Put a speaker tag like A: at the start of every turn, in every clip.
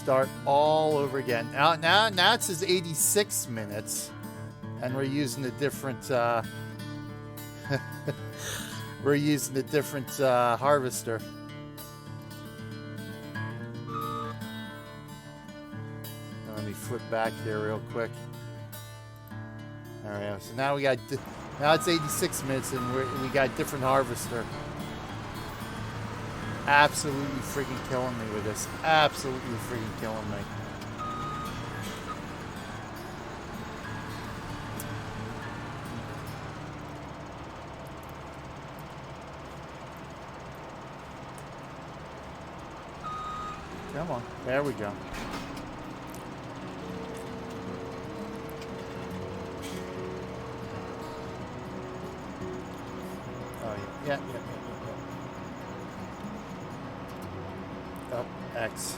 A: start all over again. Now it says 86 minutes, and we're using a different harvester. Let me flip back here real quick. All right, so now now it's 86 minutes, and we got a different harvester. Absolutely freaking killing me with this. Absolutely freaking killing me. Come on. There we go. Oh, yeah. Up, X.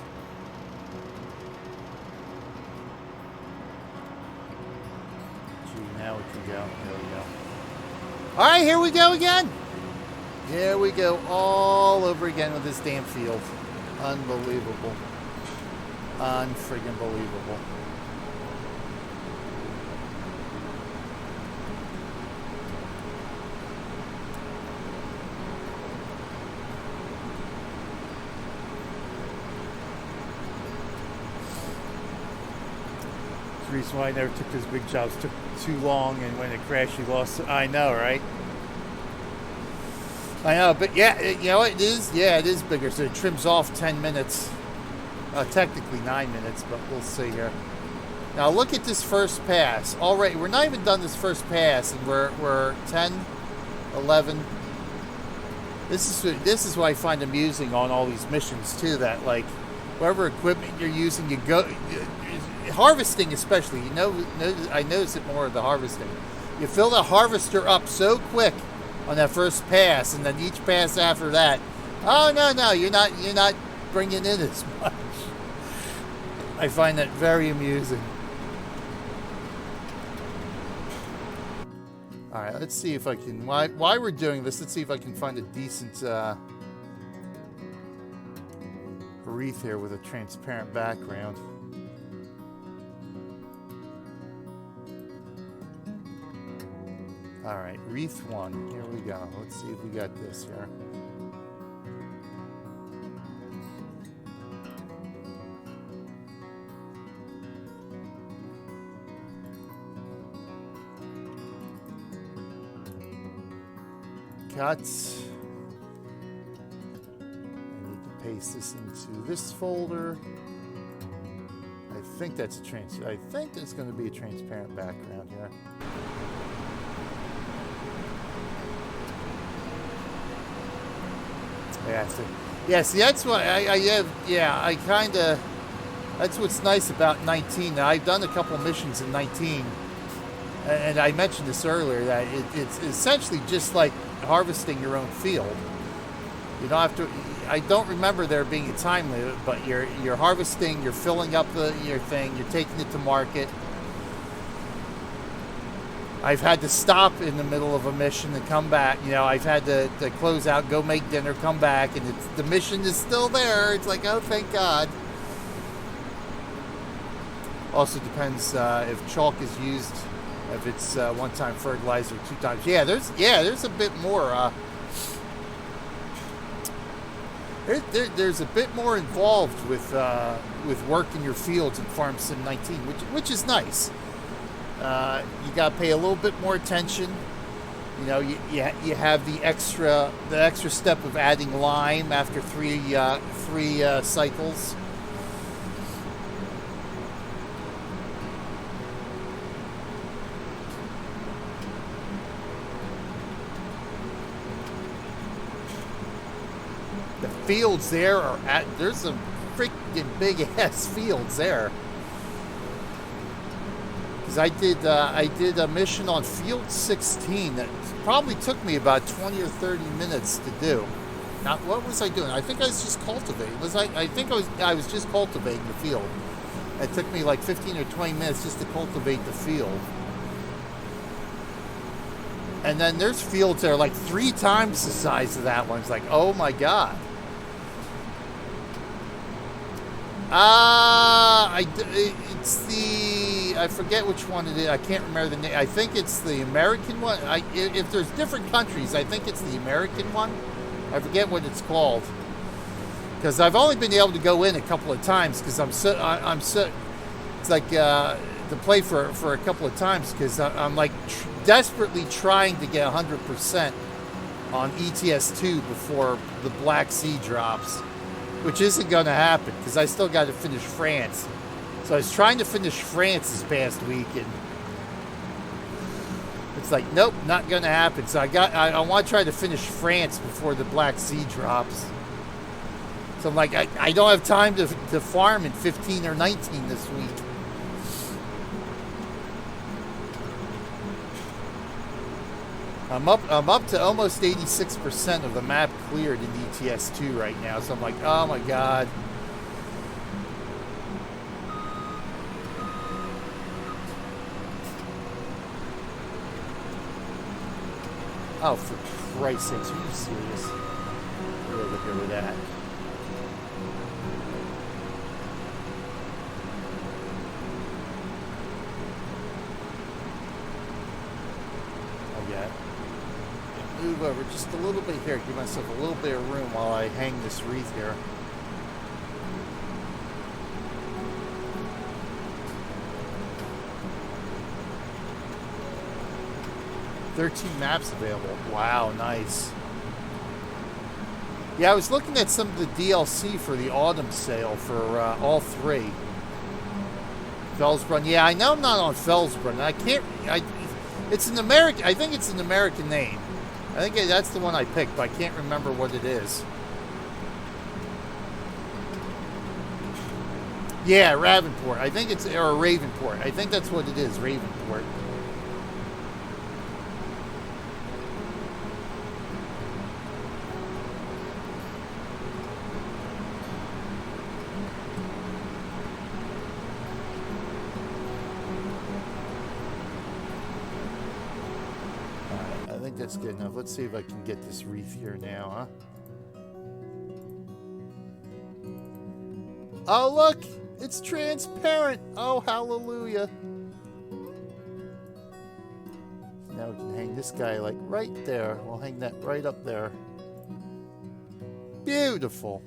A: Gee, now we can go. There we go. All right, here we go again. Here we go all over again with this damn field. Unbelievable. Unfriggin' believable. The reason why I never took those big jobs. Took too long, and when it crashed, you lost. I know, right? I know, but yeah, you know it is. Yeah, it is bigger. So it trims off 10 minutes. Technically 9 minutes, but we'll see here. Now look at this first pass. Already, we're not even done this first pass, and we're 10, 11. This is what I find amusing on all these missions too. That like, whatever equipment you're using, you go. Harvesting especially, I notice it more of the harvesting. You fill the harvester up so quick on that first pass, and then each pass after that, oh no, you're not bringing in as much. I find that very amusing. All right, let's see if I can. While we're doing this, let's see if I can find a decent wreath here with a transparent background. All right, wreath 1. Here we go. Let's see if we got this here. Cuts. I need to paste this into this folder. I think that's I think there's going to be a transparent background here. Yeah, see, that's what I have. Yeah, I kind of. That's what's nice about 19. Now, I've done a couple missions in 19, and I mentioned this earlier that it's essentially just like harvesting your own field. You don't have to. I don't remember there being a time limit, but you're harvesting, you're filling up your thing, you're taking it to market. I've had to stop in the middle of a mission and come back. You know, I've had to close out, go make dinner, come back, and the mission is still there. It's like, oh, thank God. Also depends if chalk is used, if it's one-time fertilizer, 2 times. Yeah, there's a bit more. There's a bit more involved with work in your fields in Farm Sim 19, which is nice. You got to pay a little bit more attention. You know, you have the extra step of adding lime after three cycles. The fields there there's some freaking big ass fields there. I did a mission on Field 16 that probably took me about 20 or 30 minutes to do. Now, what was I doing? I think I was just cultivating. I was just cultivating the field. It took me like 15 or 20 minutes just to cultivate the field. And then there's fields that are like 3 times the size of that one. It's like, oh my God. It's the, I forget which one it is. I can't remember the name. I think it's the American one. If there's different countries, I think it's the American one. I forget what it's called. Because I've only been able to go in a couple of times because I'm so, it's like, to play for a couple of times because I'm like desperately trying to get 100% on ETS2 before the Black Sea drops, which isn't going to happen because I still got to finish France. So I was trying to finish France this past week, and it's like, nope, not going to happen. So I want to try to finish France before the Black Sea drops. So I'm like, I don't have time to farm in 15 or 19 this week. I'm up to almost 86% of the map cleared in ETS2 right now, so I'm like, oh my god. Oh, for Christ's sakes, are you serious? Look over that. Move over just a little bit here, give myself a little bit of room while I hang this wreath here. "13 maps available." Wow, nice. Yeah, I was looking at some of the DLC for the autumn sale for all three. Felsbrunn. Yeah, I know I'm not on Felsbrunn. It's an American. I think it's an American name. I think that's the one I picked, but I can't remember what it is. Yeah, Ravenport. I think it's, or Ravenport. I think that's what it is, Ravenport. That's good enough. Let's see if I can get this wreath here now, huh? Oh, look! It's transparent! Oh, hallelujah! Now we can hang this guy, like, right there. We'll hang that right up there. Beautiful!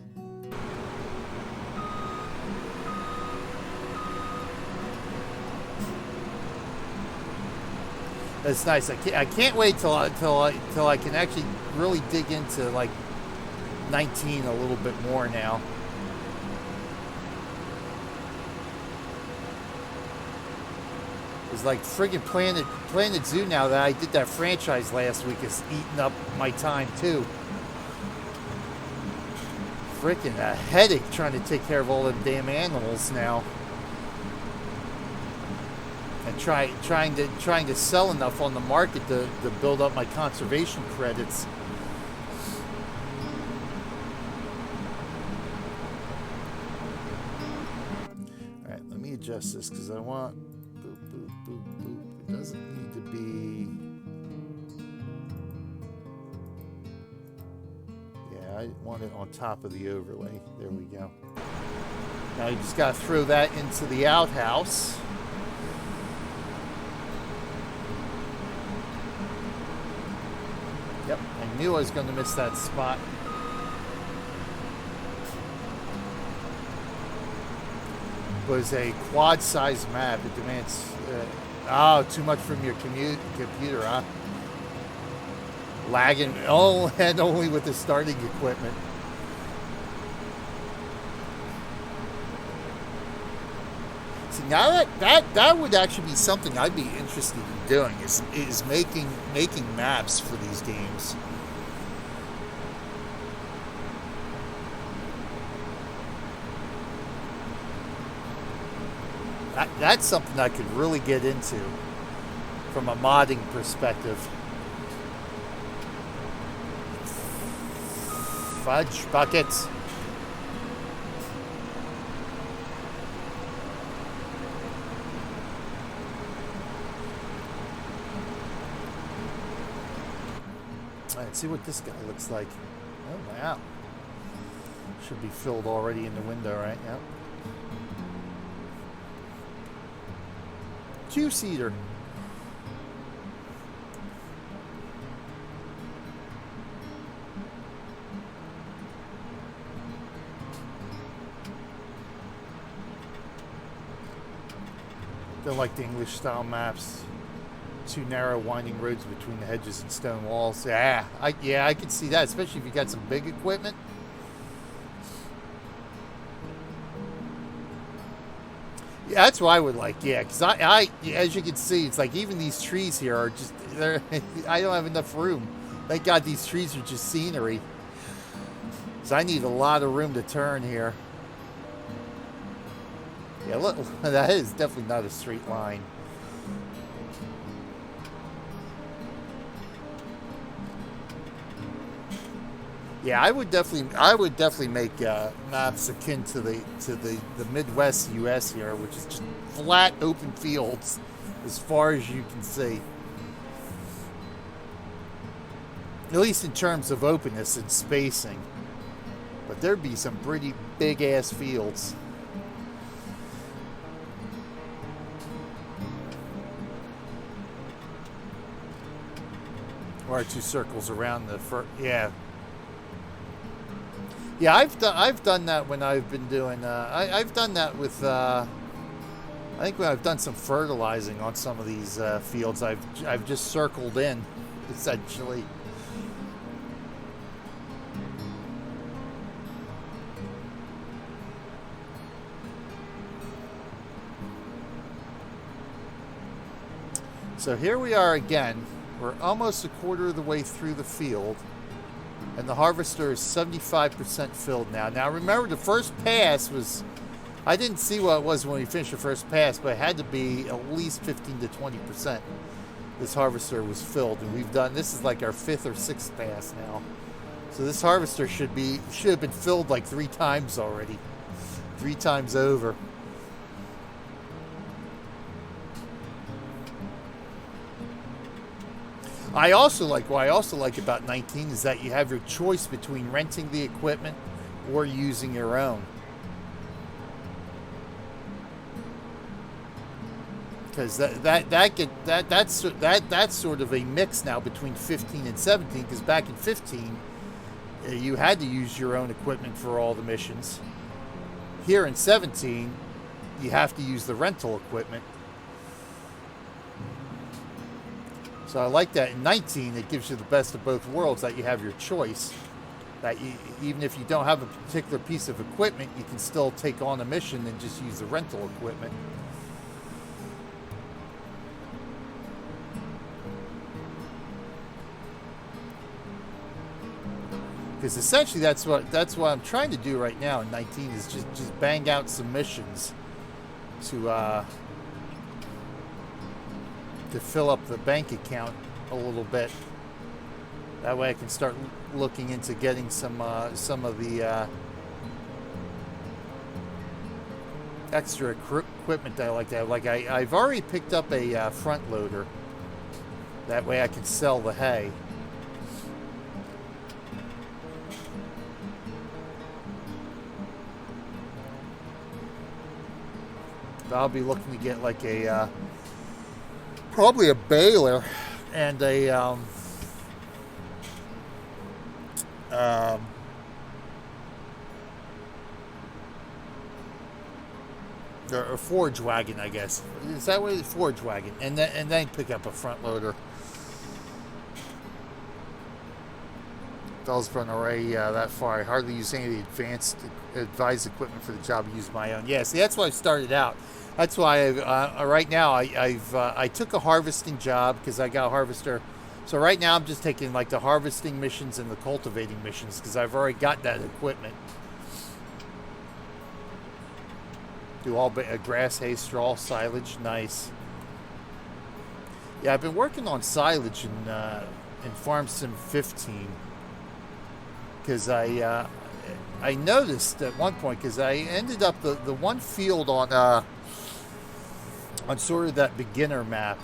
A: That's nice. I can't wait till I can actually really dig into like 19 a little bit more now. It's like friggin' Planet Zoo now that I did that franchise last week is eating up my time too. Frickin' a headache trying to take care of all them damn animals now. And trying to sell enough on the market to build up my conservation credits. All right, let me adjust this because I want boop boop boop boop. It doesn't need to be. Yeah, I want it on top of the overlay. There we go. Now you just got to throw that into the outhouse. Yep, I knew I was going to miss that spot. It was a quad-sized map. It demands... too much from your computer, huh? Lagging, and only with the starting equipment. See, now that would actually be something I'd be interested in doing, is making maps for these games. That's something I could really get into from a modding perspective. Fudge buckets. Let's see what this guy looks like. Oh, wow. Should be filled already in the window, right? Yep. Two-seater. Don't like the English-style maps. Too narrow, winding roads between the hedges and stone walls. Yeah, I can see that, especially if you got some big equipment. Yeah, that's what I would like. Yeah, because I, as you can see, it's like even these trees here are just they're. I don't have enough room. Thank God these trees are just scenery. So I need a lot of room to turn here. Yeah, look, that is definitely not a straight line. Yeah, I would definitely make maps akin to the Midwest U.S. here, which is just flat, open fields as far as you can see. At least in terms of openness and spacing. But there'd be some pretty big-ass fields. Or two circles around the yeah. Yeah, I've done that when I've been doing. I've done that with. I think when I've done some fertilizing on some of these fields, I've just circled in, essentially. So here we are again. We're almost a quarter of the way through the field. And the harvester is 75% filled now. Now remember, the first pass was, I didn't see what it was when we finished the first pass, but it had to be at least 15 to 20%. This harvester was filled, and we've done, this is like our 5th or 6th pass now. So this harvester should have been filled like 3 times already. 3 times over. What I also like about 19 is that you have your choice between renting the equipment or using your own. Because that's sort of a mix now between 15 and 17. Because back in 15, you had to use your own equipment for all the missions. Here in 17, you have to use the rental equipment. So I like that. In 19, it gives you the best of both worlds, that you have your choice. That even if you don't have a particular piece of equipment, you can still take on a mission and just use the rental equipment. Because essentially that's what I'm trying to do right now in 19 is just bang out some missions to fill up the bank account a little bit. That way I can start looking into getting some of the extra equipment that I like to have. Like I've already picked up a front loader. That way I can sell the hay. But I'll be looking to get like a probably a baler and a forage wagon, I guess. Is that what it is? Forage wagon, and then pick up a front loader. Those run already that far. I hardly use any of the advanced equipment for the job. I use my own. Yeah, see, that's why I started out. That's why right now I took a harvesting job because I got a harvester. So right now I'm just taking like the harvesting missions and the cultivating missions because I've already got that equipment. Do all grass, hay, straw, silage. Nice. Yeah, I've been working on silage in Farm Sim 15 because I noticed at one point, because I ended up the one field on sort of that beginner map.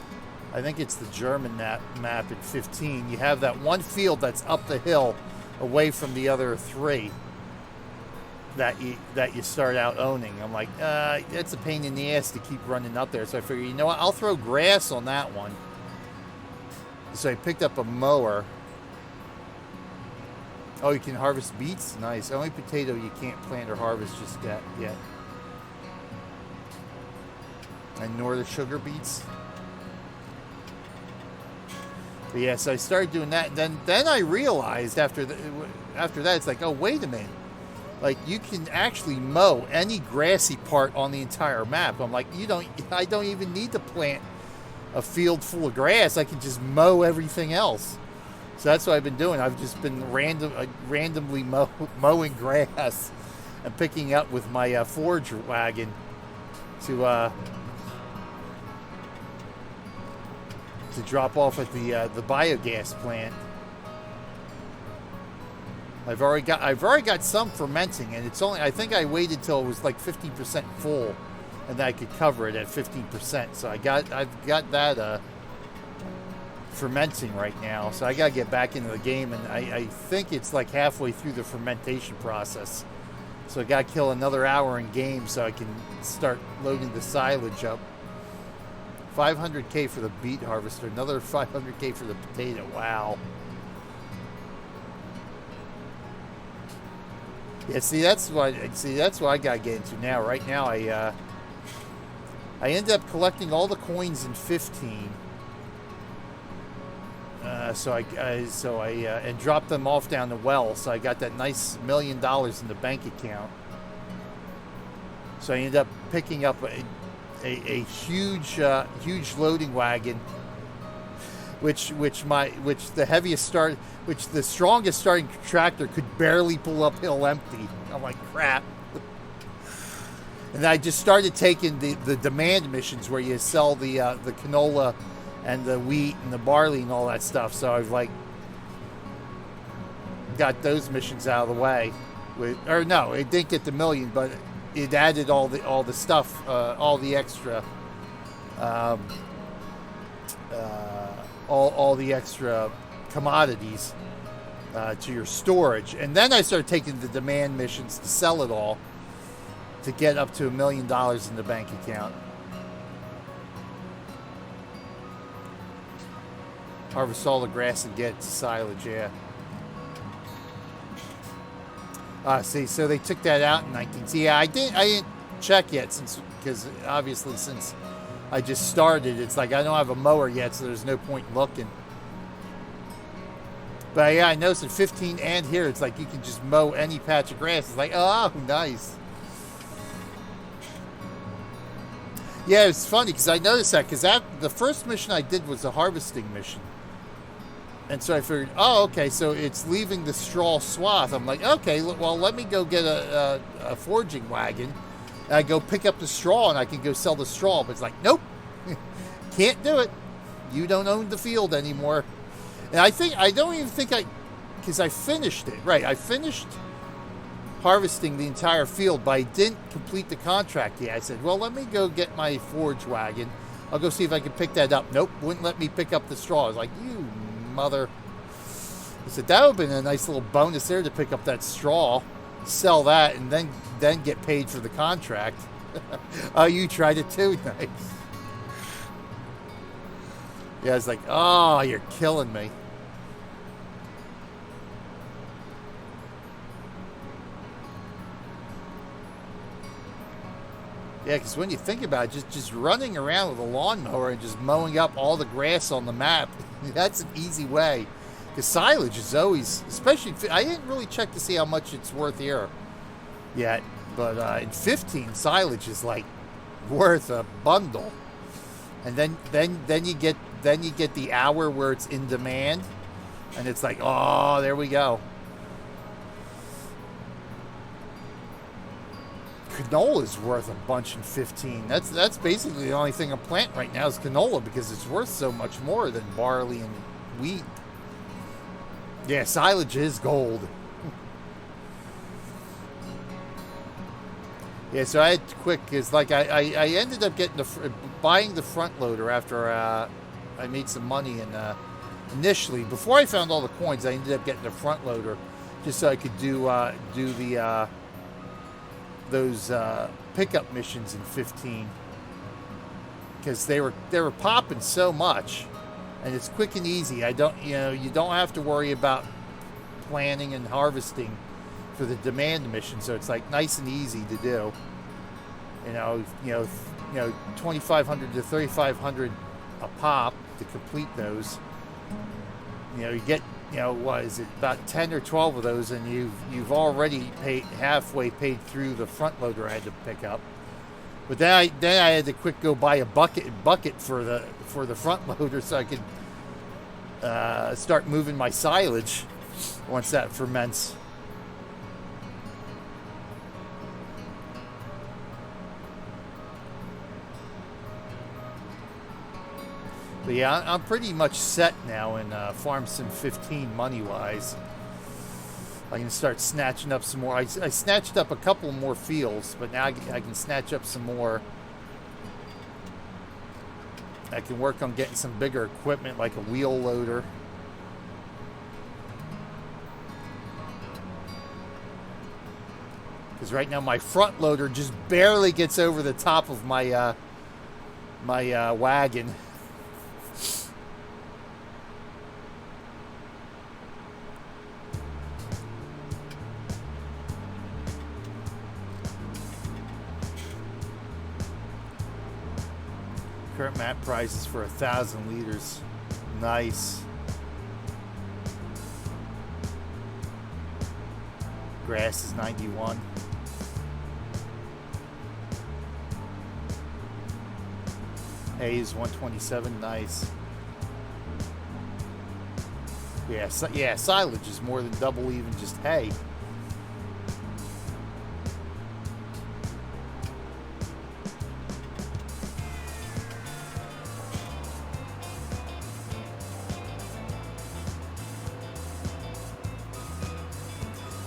A: I think it's the German map in 15. You have that one field that's up the hill away from the other 3. that you start out owning. I'm like, it's a pain in the ass to keep running up there. So I figured, you know what, I'll throw grass on that one. So I picked up a mower. Oh, you can harvest beets? Nice. Only potato you can't plant or harvest just yet. And nor the sugar beets. But yeah, so I started doing that. Then I realized after that, it's like, oh, wait a minute. Like, you can actually mow any grassy part on the entire map. I'm like, I don't even need to plant a field full of grass. I can just mow everything else. So that's what I've been doing. I've just been randomly mowing grass and picking up with my forage wagon to drop off at the biogas plant. I've already got some fermenting, and it's only, I think I waited till it was like 15% full, and that I could cover it at 15%. So I've got that fermenting right now. So I gotta get back into the game, and I think it's like halfway through the fermentation process. So I gotta kill another hour in game so I can start loading the silage up. 500K for the beet harvester, another 500K for the potato. Wow. Yeah, that's what I gotta get into now. Right now, I ended up collecting all the coins in 15. So I and dropped them off down the well. So I got that nice $1 million in the bank account. So I ended up picking up a huge loading wagon, which the strongest starting tractor could barely pull uphill empty. I'm like, crap. And I just started taking the demand missions where you sell the canola and the wheat and the barley and all that stuff. So I've like got those missions out of the way. Or no, it didn't get the million, but it added all the stuff, all the extra, all the extra commodities to your storage. And then I started taking the demand missions to sell it all to get up to $1 million in the bank account. Harvest all the grass and get to silage, yeah. See, so they took that out in 19. See, yeah, I didn't check yet because obviously since I just started, it's like I don't have a mower yet, so there's no point in looking. But yeah, I noticed in 15 and here, it's like you can just mow any patch of grass. It's like, oh, nice. Yeah, it's funny because I noticed that because the first mission I did was a harvesting mission. And so I figured, oh, okay, so it's leaving the straw swath. I'm like, okay, well, let me go get a foraging wagon. And I go pick up the straw, and I can go sell the straw. But it's like, nope, can't do it. You don't own the field anymore. And I don't even think because I finished it. Right, I finished harvesting the entire field, but I didn't complete the contract yet. I said, well, let me go get my forage wagon. I'll go see if I can pick that up. Nope, wouldn't let me pick up the straw. I was like, you mother. I said that would have been a nice little bonus there to pick up that straw, sell that, and then get paid for the contract. Oh, you tried it too? Nice. Yeah, I was like, oh, you're killing me. Yeah, because when you think about it, just running around with a lawnmower and just mowing up all the grass on the map, that's an easy way. Because silage is always, especially, I didn't really check to see how much it's worth here yet, but in 15, silage is like worth a bundle. And then you get the hour where it's in demand, and it's like, oh, there we go. Canola is worth a bunch in 15. That's basically the only thing I'm planting right now is canola because it's worth so much more than barley and wheat. Yeah, silage is gold. Yeah, so I had to quit because like I ended up getting buying the front loader after I made some money, and initially before I found all the coins, I ended up getting the front loader just so I could do the those pickup missions in 15 because they were popping so much, and it's quick and easy. You don't have to worry about planning and harvesting for the demand mission, so it's like nice and easy to do. 2,500 to 3,500 a pop to complete those. You get, what is it, about 10 or 12 of those, and you've already halfway paid through the front loader I had to pick up. But then I had to quick go buy a bucket for the front loader so I could start moving my silage once that ferments. But yeah, I'm pretty much set now in Farm Sim 15 money-wise. I can start snatching up some more. I snatched up a couple more fields, but now I can snatch up some more. I can work on getting some bigger equipment like a wheel loader. Because right now my front loader just barely gets over the top of my wagon. Current map price is for 1,000 liters. Nice. Grass is 91. Hay is 127. Nice. Yeah, silage is more than double even just hay.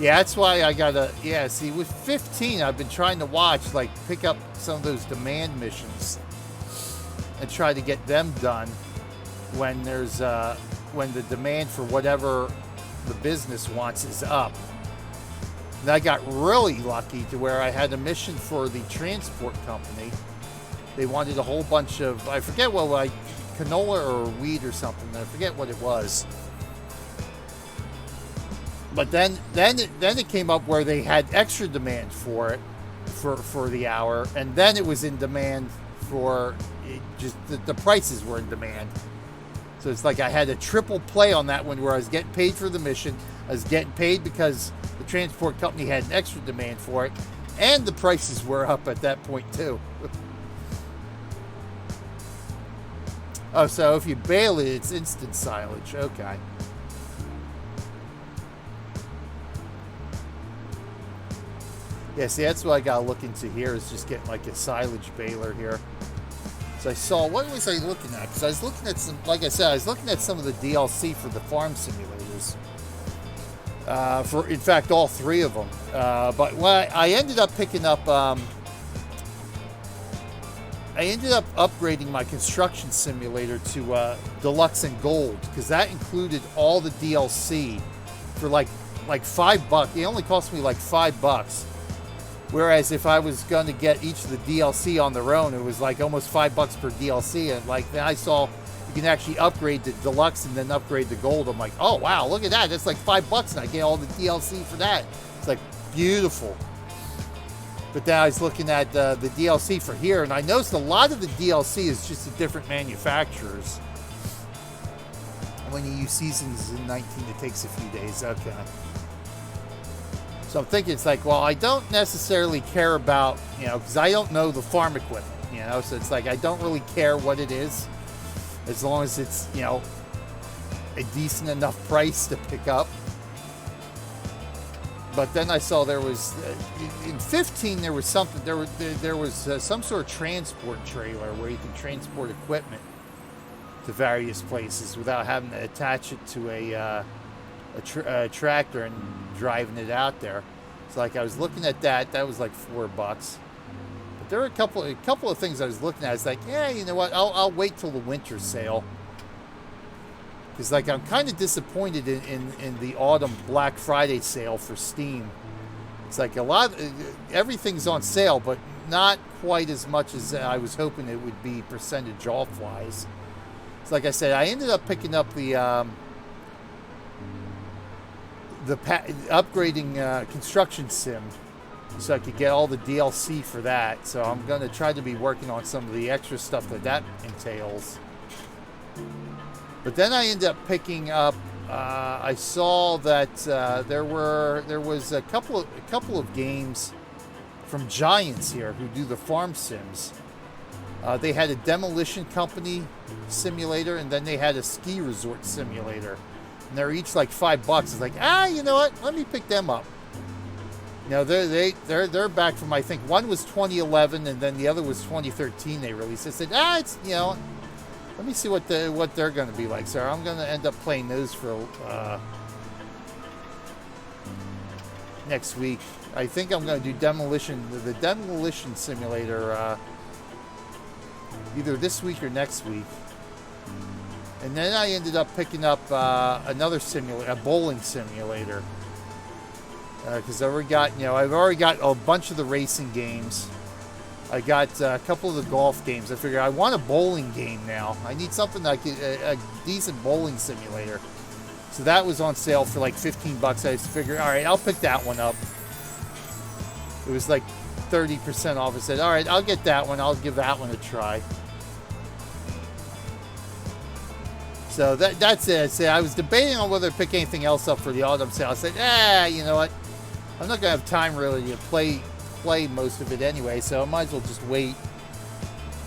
A: Yeah, that's why I gotta, see, with 15, I've been trying to watch, like, pick up some of those demand missions and try to get them done when there's, when the demand for whatever the business wants is up. And I got really lucky to where I had a mission for the transport company. They wanted a whole bunch of, I forget what, like, canola or wheat or something, I forget what it was. But then it came up where they had extra demand for it, for the hour, and then it was in demand for just the prices were in demand. So it's like I had a triple play on that one where I was getting paid for the mission, I was getting paid because the transport company had an extra demand for it, and the prices were up at that point too. Oh, so if you bale it, it's instant silage. Okay. Yeah, see, that's what I gotta look into here, is just getting like a silage baler here. So I saw, what was I looking at? Because I was looking at some, like I said, I was looking at some of the DLC for the farm simulators. For, in fact, all three of them. But what I ended up picking up, I ended up upgrading my construction simulator to Deluxe and Gold, because that included all the DLC for like $5. It only cost me like $5. Whereas if I was going to get each of the DLC on their own, it was like almost $5 per DLC. And like then I saw you can actually upgrade to Deluxe and then upgrade to Gold. I'm like, oh wow, look at that! That's like $5, and I get all the DLC for that. It's like beautiful. But then I was looking at the DLC for here, and I noticed a lot of the DLC is just the different manufacturers. When you use seasons in 19, it takes a few days. Okay. So I'm thinking it's like, well, I don't necessarily care about, because I don't know the farm equipment, so it's like I don't really care what it is, as long as it's, a decent enough price to pick up. But then I saw there was, in 15, there was something, there was some sort of transport trailer where you can transport equipment to various places without having to attach it to a tractor and driving it out there. So like I was looking at that was like $4. But there were a couple of things I was looking at. It's like, yeah, you know what? I'll wait till the winter sale, because like I'm kind of disappointed in the autumn Black Friday sale for Steam, It's like a lot, everything's on sale, but not quite as much as I was hoping it would be percentage off wise. So like I said, I ended up picking up the upgrading construction sim, so I could get all the DLC for that. So I'm going to try to be working on some of the extra stuff that entails. But then I ended up picking up. I saw that there was a couple of games from Giants here who do the farm sims. They had a demolition company simulator, and then they had a ski resort simulator, and they're each like $5. It's like, you know what? Let me pick them up. You know, they're back from, I think one was 2011, and then the other was 2013. They released. I said, it's, you know, let me see what they're going to be like. So I'm going to end up playing those for next week. I think I'm going to do the demolition simulator either this week or next week. And then I ended up picking up another simulator, a bowling simulator, because I've already got a bunch of the racing games. I got a couple of the golf games. I figured I want a bowling game now. I need something like a decent bowling simulator. So that was on sale for like $15. I just figured, all right, I'll pick that one up. It was like 30% off. I said, all right, I'll get that one. I'll give that one a try. So that's it. I was debating on whether to pick anything else up for the autumn sale. I said, you know what? I'm not going to have time really to play most of it anyway, so I might as well just wait.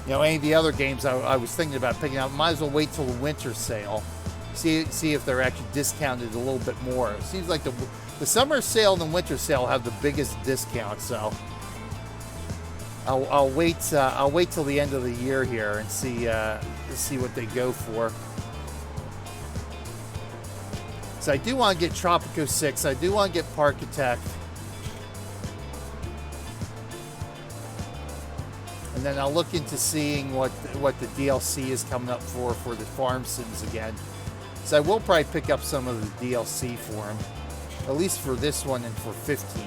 A: You know, any of the other games I was thinking about picking up, might as well wait till the winter sale. See if they're actually discounted a little bit more. It seems like the summer sale and the winter sale have the biggest discount, so I'll wait till the end of the year here and see what they go for. So I do want to get Tropico 6. I do want to get Parkitect. And then I'll look into seeing what the DLC is coming up for the farm sims again. So I will probably pick up some of the DLC for them, at least for this one and for 15.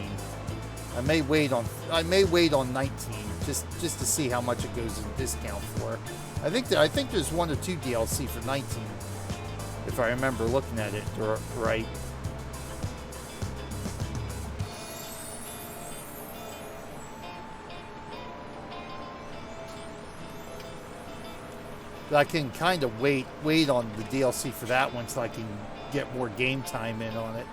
A: I may wait on 19 just to see how much it goes in discount for. I think there's one or two DLC for 19, if I remember looking at it right. I can kind of wait on the DLC for that one so I can get more game time in on it.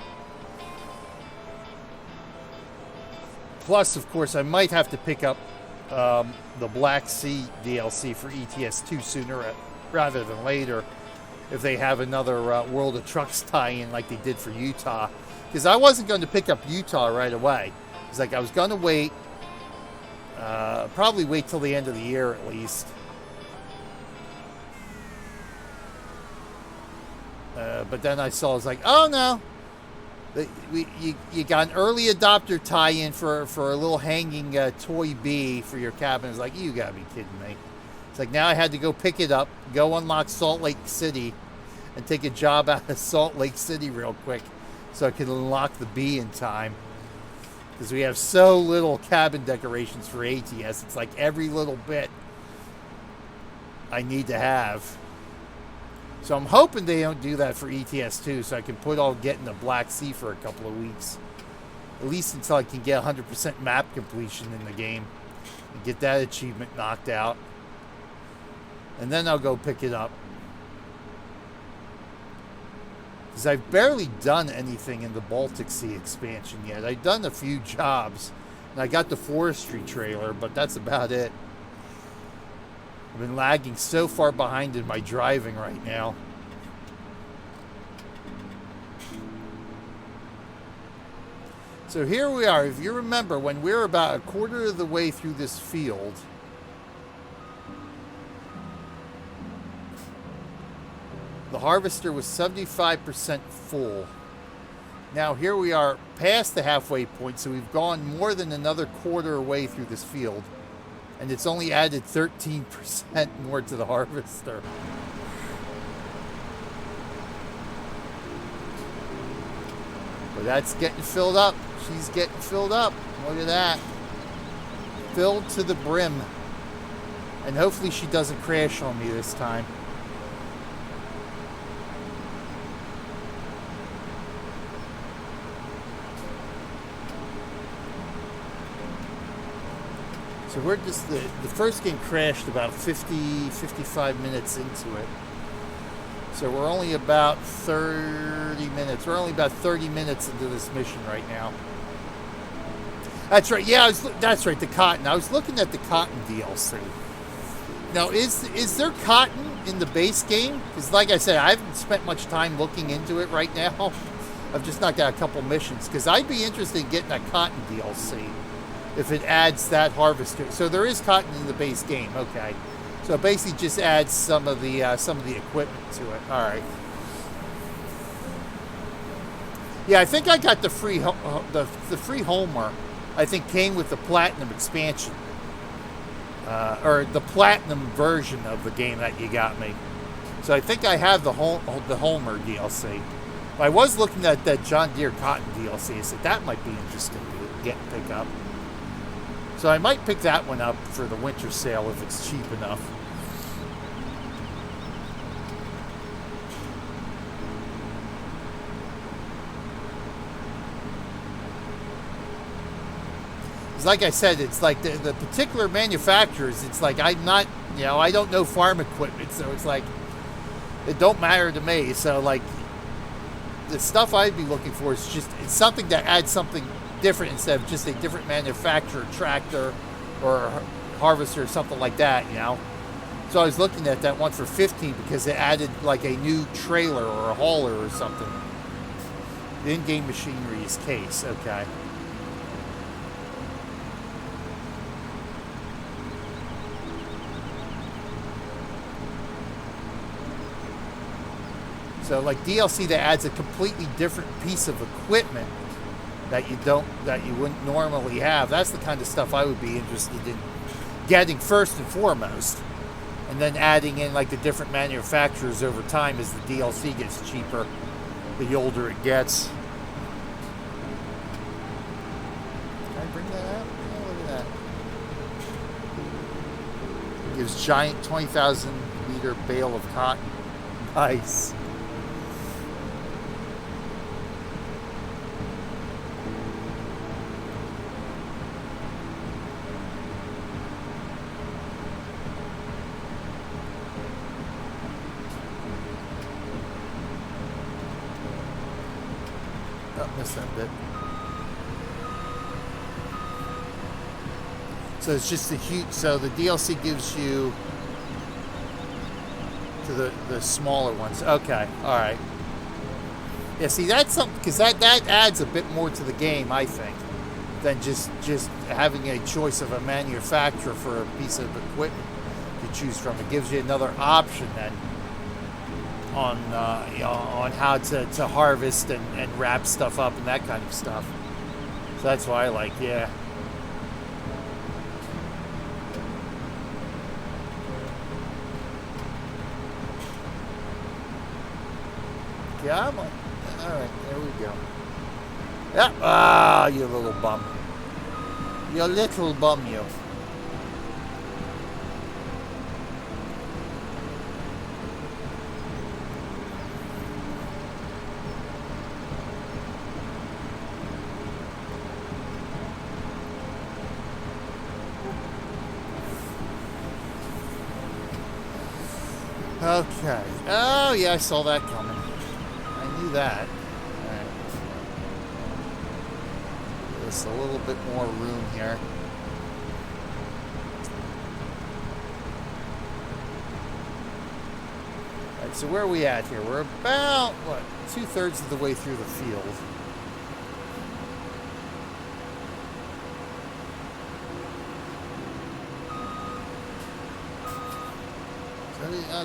A: Plus, of course, I might have to pick up the Black Sea DLC for ETS2 sooner rather than later if they have another World of Trucks tie-in like they did for Utah. Because I wasn't going to pick up Utah right away. It's like I was going to wait, probably wait till the end of the year at least. But then I saw, I was like, oh no, you got an early adopter tie-in for a little hanging toy bee for your cabin. It's like, you gotta be kidding me. It's like now I had to go pick it up, go unlock Salt Lake City, and take a job out of Salt Lake City real quick so I could unlock the bee in time. Because we have so little cabin decorations for ATS. It's like every little bit I need to have. So I'm hoping they don't do that for ETS2 so I can get in the Black Sea for a couple of weeks. At least until I can get 100% map completion in the game and get that achievement knocked out. And then I'll go pick it up. Because I've barely done anything in the Baltic Sea expansion yet. I've done a few jobs. And I got the forestry trailer, but that's about it. I've been lagging so far behind in my driving right now. So here we are. If you remember, when we were about a quarter of the way through this field, the harvester was 75% full. Now here we are past the halfway point, so we've gone more than another quarter away through this field. And it's only added 13% more to the harvester. But that's getting filled up. She's getting filled up. Look at that. Filled to the brim. And hopefully she doesn't crash on me this time. So we're just, the first game crashed about 55 minutes into it. So we're only about 30 minutes. We're only about 30 minutes into this mission right now. That's right. Yeah, that's right. The cotton. I was looking at the cotton DLC. Now, is there cotton in the base game? Because like I said, I haven't spent much time looking into it right now. I've just knocked out a couple missions. Because I'd be interested in getting that cotton DLC. If it adds that harvester. So there is cotton in the base game. Okay. So it basically just adds some of the equipment to it. All right. Yeah, I think I got the free Homer. I think came with the platinum expansion, or the platinum version of the game that you got me. So I think I have the Homer DLC. But I was looking at that John Deere Cotton DLC. I said that might be interesting to pick up. So I might pick that one up for the winter sale if it's cheap enough. Like I said, it's like the particular manufacturers, it's like I'm not, I don't know farm equipment, so it's like, it don't matter to me. So like, the stuff I'd be looking for is just, it's something that adds something different instead of just a different manufacturer tractor or harvester or something like that, So I was looking at that one for 15 because it added like a new trailer or a hauler or something. The in-game machinery is case, okay. So like DLC that adds a completely different piece of equipment that you wouldn't normally have. That's the kind of stuff I would be interested in getting first and foremost. And then adding in like the different manufacturers over time as the DLC gets cheaper, the older it gets. Can I bring that out? Oh, look at that. It gives giant 20,000 liter bale of cotton. Nice. That bit. So it's just a huge. So the DLC gives you to the smaller ones. Okay, all right. Yeah, see that's something because that adds a bit more to the game, I think, than just having a choice of a manufacturer for a piece of equipment to choose from. It gives you another option then. On how to harvest and wrap stuff up and that kind of stuff. So that's why I like, yeah. Come on. All right, there we go. Yeah. Ah, you little bum. You little bum, you. Okay. Oh, yeah, I saw that coming. I knew that. All right. Just a little bit more room here. All right, so where are we at here? We're about, what, 2/3 of the way through the field.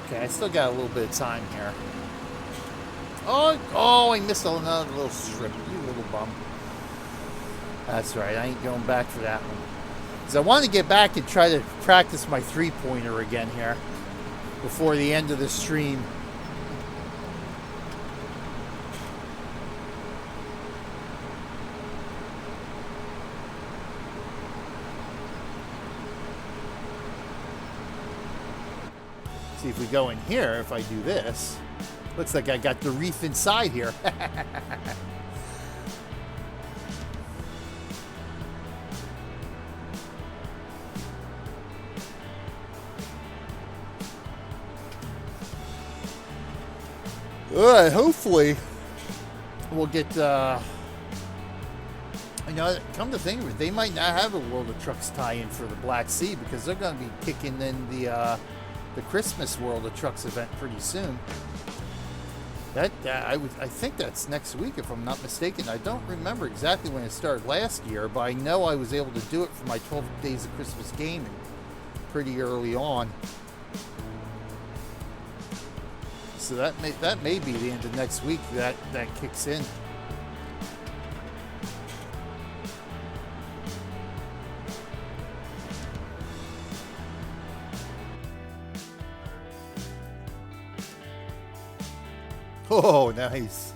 A: Okay, I still got a little bit of time here. Oh, I missed another little strip. You little bum. That's right, I ain't going back for that one. Because I want to get back and try to practice my three-pointer again here before the end of the stream. See if we go in here, if I do this. Looks like I got the wreath inside here. Alright, hopefully we'll get, you know, come to think of it, they might not have a World of Trucks tie-in for the Black Sea because they're going to be kicking in the Christmas World of Trucks event pretty soon. I think that's next week if I'm not mistaken. I don't remember exactly when it started last year, but I know I was able to do it for my 12 Days of Christmas gaming pretty early on. So that may be the end of next week that kicks in. Oh, nice.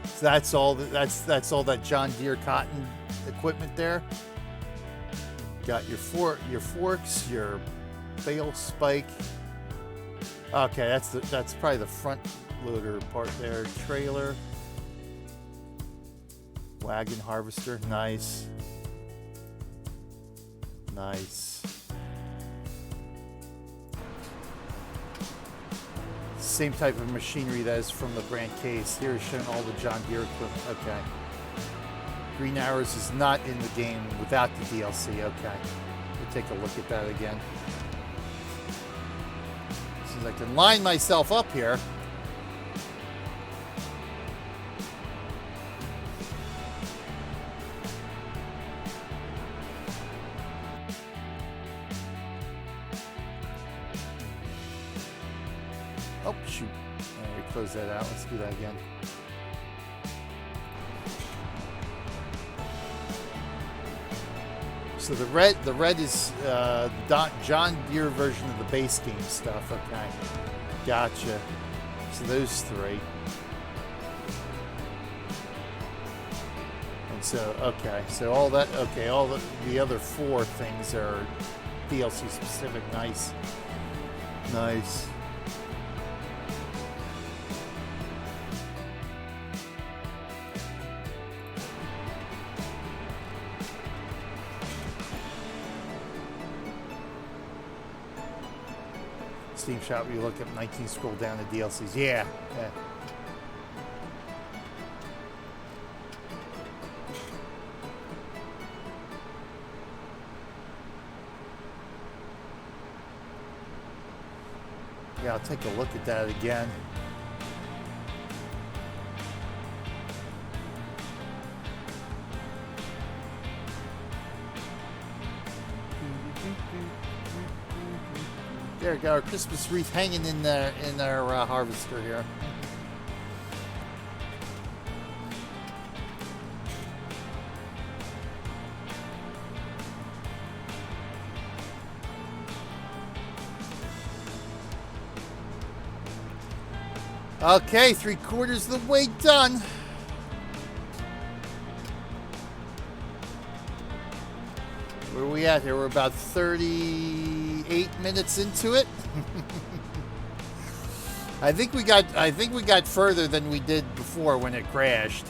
A: So that's all that John Deere cotton equipment there. Got your forks, your bale spike. Okay, that's probably the front loader part there. Trailer, wagon harvester, nice, nice. Same type of machinery that is from the brand case. Here is showing all the John Deere equipment. Okay. Green Arrows is not in the game without the DLC. Okay. We'll take a look at that again. Since I can line myself up here. Oh, shoot. Let me close that out. Let's do that again. So the red is John Deere version of the base game stuff. Okay. Gotcha. So those three. And so, okay. So all that, okay, all the other four things are DLC specific. Nice. Nice. Steam Shop, where you look up 19, scroll down to DLCs. Yeah. Yeah, I'll take a look at that again. There we go, our Christmas wreath hanging in our harvester here. Okay, 3/4 of the way done. Where are we at here? We're about 38 minutes into it. I think we got further than we did before when it crashed.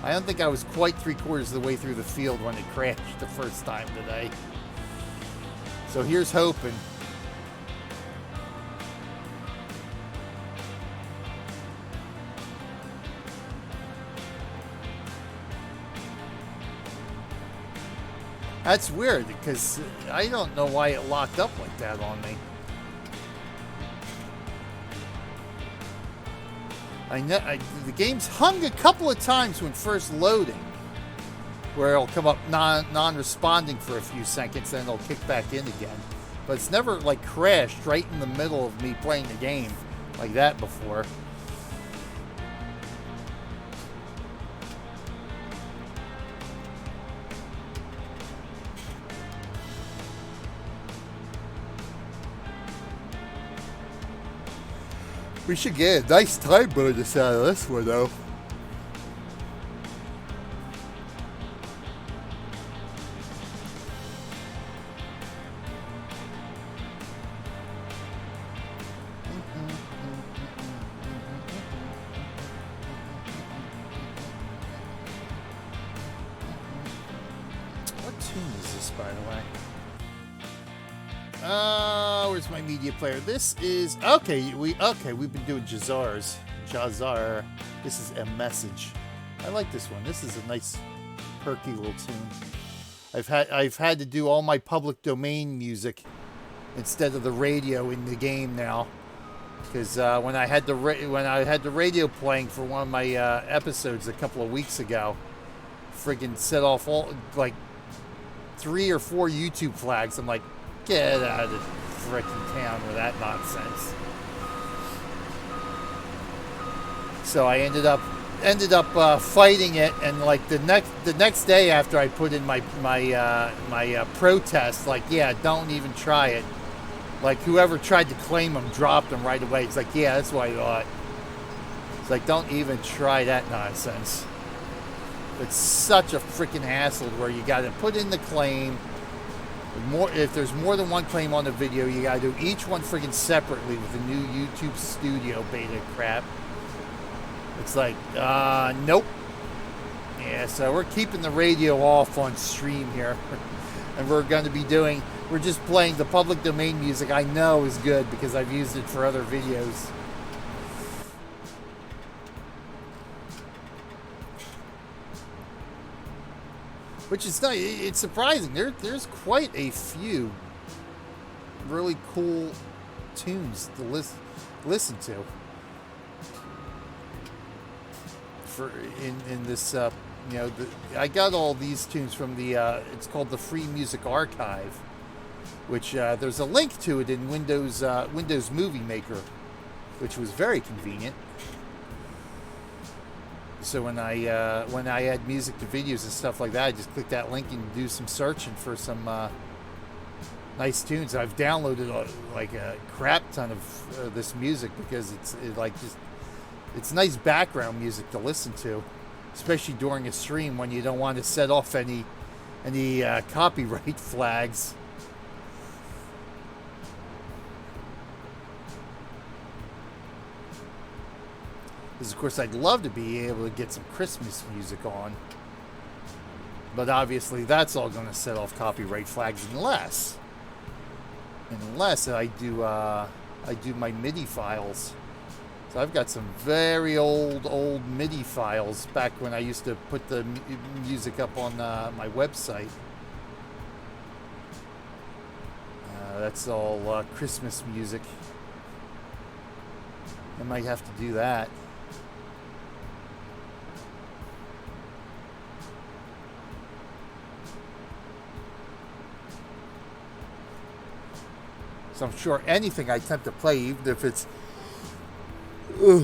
A: I don't think I was quite 3/4 of the way through the field when it crashed the first time today. So here's hoping. That's weird because I don't know why it locked up like that on me. The game's hung a couple of times when first loading, where it'll come up non-responding for a few seconds, then it'll kick back in again. But it's never like crashed right in the middle of me playing the game like that before. We should get a nice time bonus out of this one, though. tune is this, by the way? Where's my media player? This is okay. We've been doing Jazar. This is A Message. I like this one. This is a nice, perky little tune. I've had to do all my public domain music instead of the radio in the game now, because when I had the radio playing for one of my episodes a couple of weeks ago, friggin' set off all like 3 or 4 YouTube flags. I'm like, get out of the frickin' town with that nonsense. So I ended up fighting it, and like the next day after I put in my protest, like, yeah, don't even try it. Like, whoever tried to claim them dropped them right away. It's like, yeah, that's what I thought. It's like, don't even try that nonsense. It's such a freaking hassle where you got to put in the claim. If there's more than one claim on the video, you got to do each one freaking separately with the new YouTube Studio beta crap. It's like, nope. Yeah, so we're keeping the radio off on stream here. And we're just playing the public domain music I know is good because I've used it for other videos. Which is nice. It's surprising. There's quite a few really cool tunes to listen to. In this, I got all these tunes from the. It's called the Free Music Archive, which there's a link to it in Windows Movie Maker, which was very convenient. So when I add music to videos and stuff like that, I just click that link and do some searching for some nice tunes. I've downloaded a crap ton of this music because it's nice background music to listen to, especially during a stream when you don't want to set off any copyright flags. Because, of course, I'd love to be able to get some Christmas music on. But obviously, that's all going to set off copyright flags unless I do my MIDI files. So I've got some very old MIDI files back when I used to put the music up on my website. That's all Christmas music. I might have to do that. So I'm sure anything I attempt to play, even if it's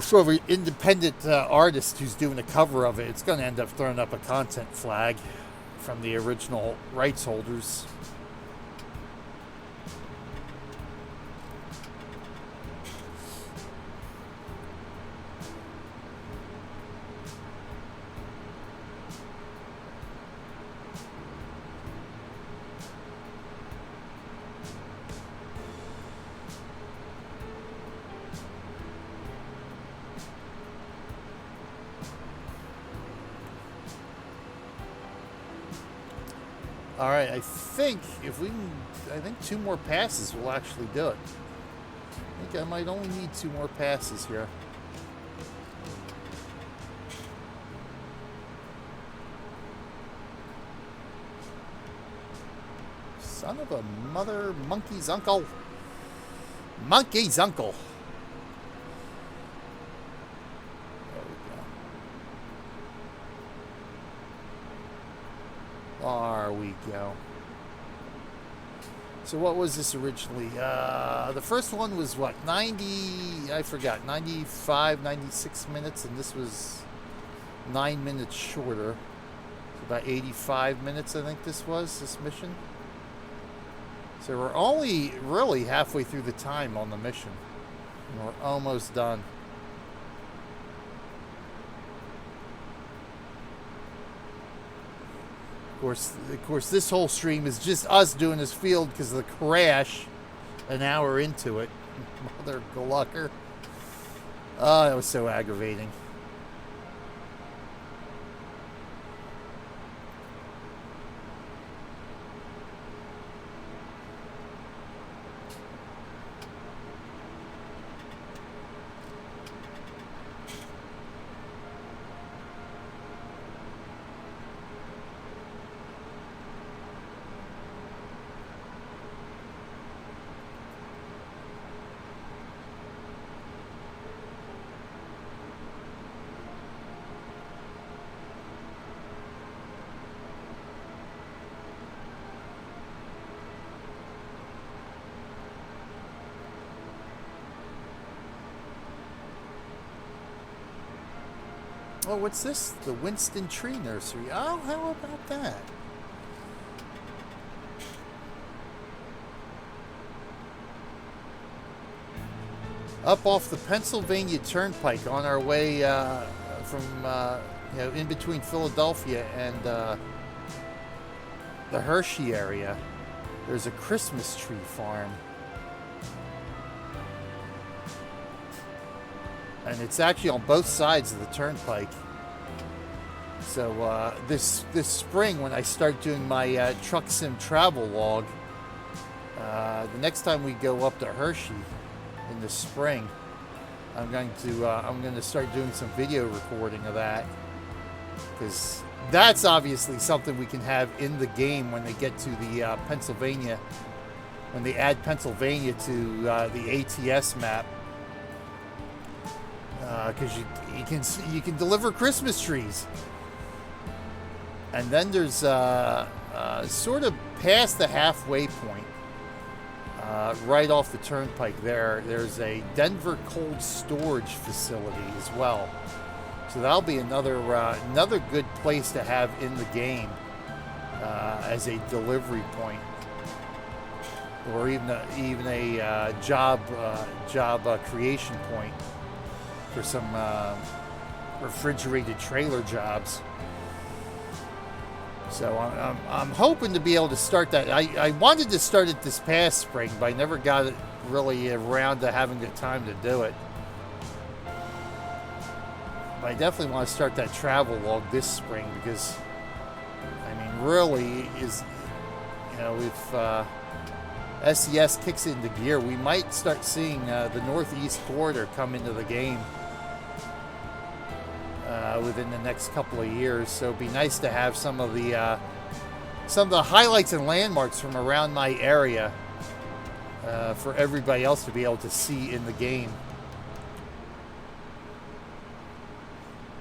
A: sort of an independent artist who's doing a cover of it, it's going to end up throwing up a content flag from the original rights holders. All right, I think 2 more passes will actually do it. I think I might only need 2 more passes here. Son of a mother, monkey's uncle. Monkey's uncle. There we go. So what was this originally? The first one was what, 95, 96 minutes, and this was 9 minutes shorter. So about 85 minutes, I think this mission. So we're only really halfway through the time on the mission. And we're almost done. Of course, this whole stream is just us doing this field because of the crash an hour into it. Mother glucker. Oh, that was so aggravating. Oh, what's this? The Winston Tree Nursery. Oh, how about that? Up off the Pennsylvania Turnpike on our way from, in between Philadelphia and the Hershey area, there's a Christmas tree farm. And it's actually on both sides of the turnpike. So this spring, when I start doing my truck sim travel log, the next time we go up to Hershey in the spring, I'm going to start doing some video recording of that, because that's obviously something we can have in the game when they get to the Pennsylvania, when they add Pennsylvania to the ATS map. Because you can deliver Christmas trees, and then there's sort of past the halfway point, right off the turnpike there's a Denver cold storage facility as well. So that'll be another good place to have in the game as a delivery point, or even a job creation point for some refrigerated trailer jobs. So I'm hoping to be able to start that. I wanted to start it this past spring, but I never got it really around to having the time to do it. But I definitely want to start that travel log this spring, because I mean, really is, if SES kicks it into gear, we might start seeing the Northeast Corridor come into the game within the next couple of years. So it'd be nice to have some of the highlights and landmarks from around my area for everybody else to be able to see in the game.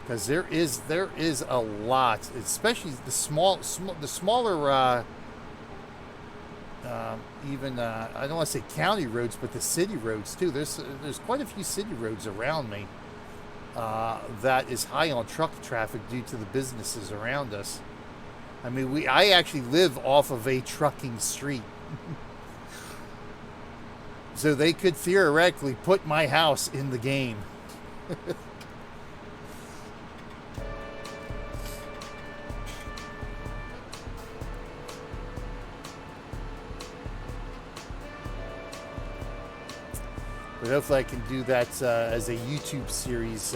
A: Because there is a lot, especially the smaller even I don't want to say county roads, but the city roads too. There's quite a few city roads around me that is high on truck traffic due to the businesses around us. I mean, I actually live off of a trucking street. So they could theoretically put my house in the game. But hopefully I can do that as a YouTube series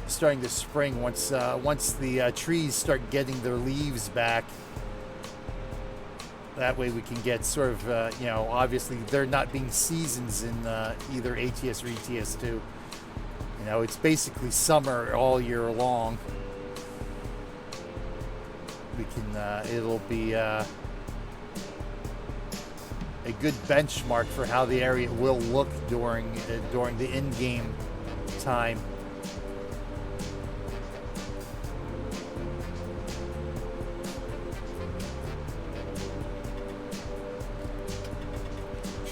A: starting this spring, once the trees start getting their leaves back. That way we can get sort of, obviously there not being seasons in either ATS or ETS2. It's basically summer all year long. We can, it'll be a good benchmark for how the area will look during the in-game time.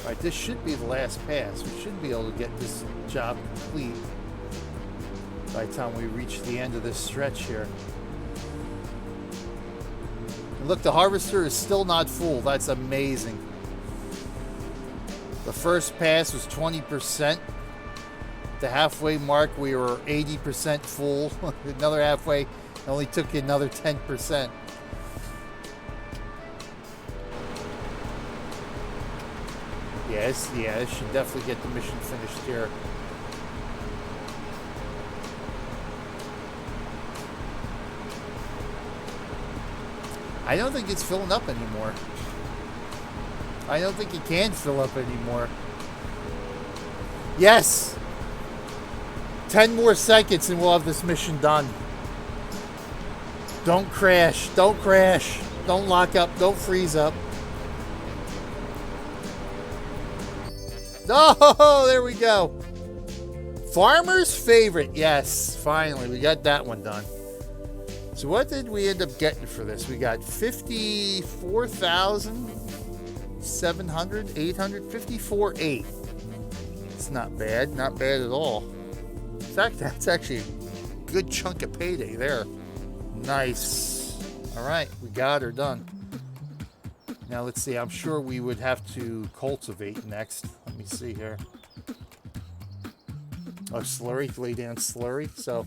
A: All right, this should be the last pass. We should be able to get this job complete by the time we reach the end of this stretch here. And look, the harvester is still not full. That's amazing. The first pass was 20%. The halfway mark, we were 80% full. Another halfway, only took another 10%. Yes, it should definitely get the mission finished here. I don't think it's filling up anymore. I don't think it can fill up anymore. Yes! 10 more seconds and we'll have this mission done. Don't crash. Don't crash. Don't lock up. Don't freeze up. Oh, there we go. Farmer's favorite. Yes, finally. We got that one done. So what did we end up getting for this? We got 54,700, 854.8. It's not bad. Not bad at all. In fact, that's actually good chunk of payday there. Nice. All right, we got her done. Now let's see. I'm sure we would have to cultivate next. Let me see here. Oh, slurry, lay down slurry. So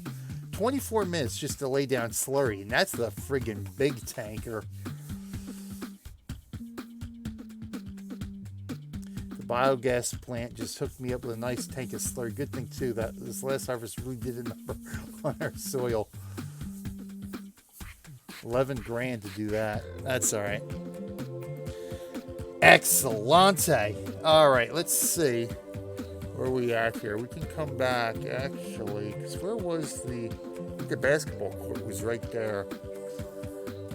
A: 24 minutes just to lay down slurry, and that's the friggin' big tanker. The biogas plant just hooked me up with a nice tank of slurry. Good thing too that this last harvest really did a number on our soil. 11 grand to do that. That's all right. Excellente. All right, let's see. Where are we at here? We can come back, actually, because where was the basketball court was right there.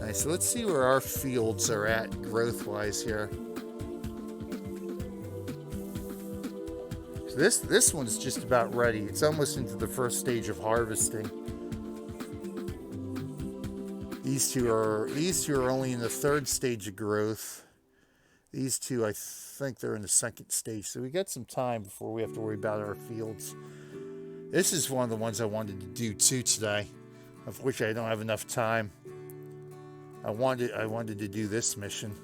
A: Nice. So let's see where our fields are at growth-wise here. So this one's just about ready. It's almost into the first stage of harvesting. These two are only in the third stage of growth. These two, I think they're in the second stage. So we got some time before we have to worry about our fields. This is one of the ones I wanted to do too today, of which I don't have enough time. I wanted to do this mission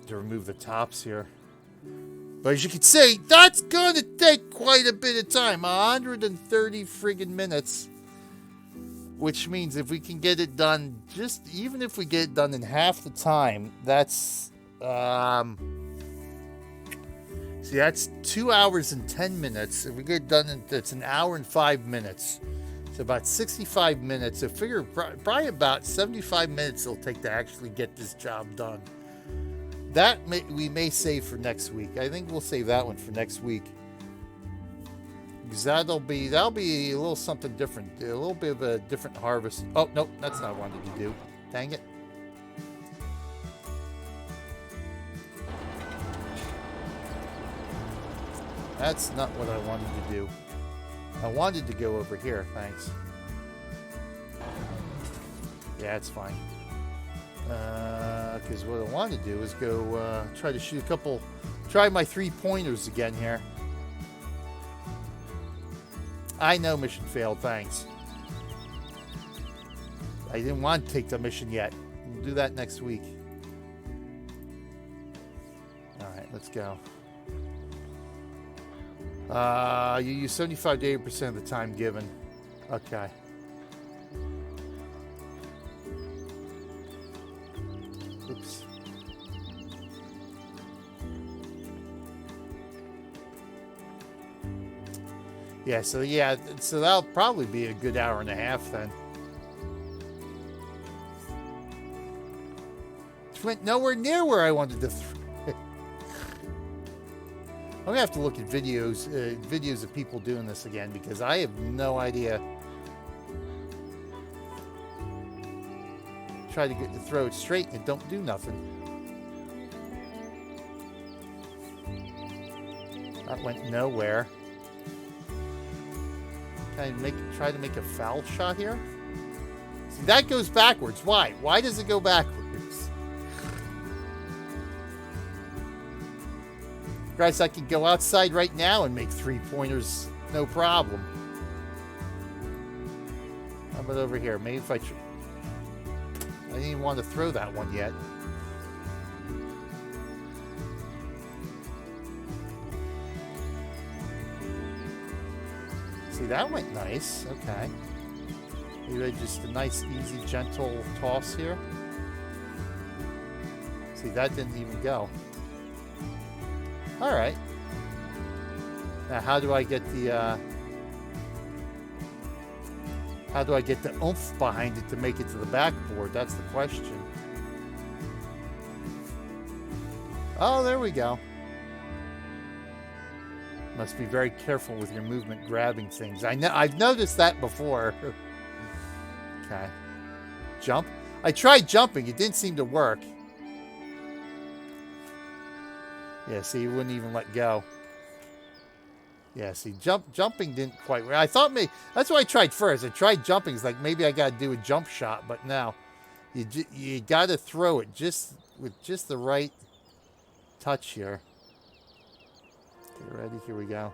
A: to remove the tops here. But as you can see, that's going to take quite a bit of time. 130 friggin' minutes. Which means if we can get it done, even if we get it done in half the time, that's, see, that's 2 hours and 10 minutes. If we get it done, it's an hour and 5 minutes. So about 65 minutes. So figure probably about 75 minutes it'll take to actually get this job done. That we may save for next week. I think we'll save that one for next week. Because that'll be a little something different. A little bit of a different harvest. Oh, nope, that's not what I wanted to do. Dang it. That's not what I wanted to do. I wanted to go over here, thanks. Yeah, it's fine. Because what I want to do is go try to shoot try my 3-pointers again here. I know mission failed, thanks. I didn't want to take the mission yet. We'll do that next week. Alright, let's go. You use 75 to 80% of the time given. Okay. Oops. Yeah, so that'll probably be a good hour and a half then. It went nowhere near where I wanted to. I'm gonna have to look at videos of people doing this again because I have no idea. Try to throw it straight and it don't do nothing. That went nowhere. Try to make a foul shot here. See, that goes backwards. Why? Why does it go backwards? Guys, I could go outside right now and make 3-pointers, no problem. How about over here? Maybe if I didn't even want to throw that one yet. See, that went nice. Okay. Maybe just a nice, easy, gentle toss here. See, that didn't even go. All right. Now, how do I get the oomph behind it to make it to the backboard? That's the question. Oh, there we go. Must be very careful with your movement grabbing things. I've noticed that before. Okay. Jump. I tried jumping. It didn't seem to work. Yeah, see, it wouldn't even let go. Yeah, see, jumping didn't quite work. I thought maybe... That's what I tried first. I tried jumping. It's like maybe I got to do a jump shot, but no. You got to throw it with just the right touch here. Get ready. Here we go.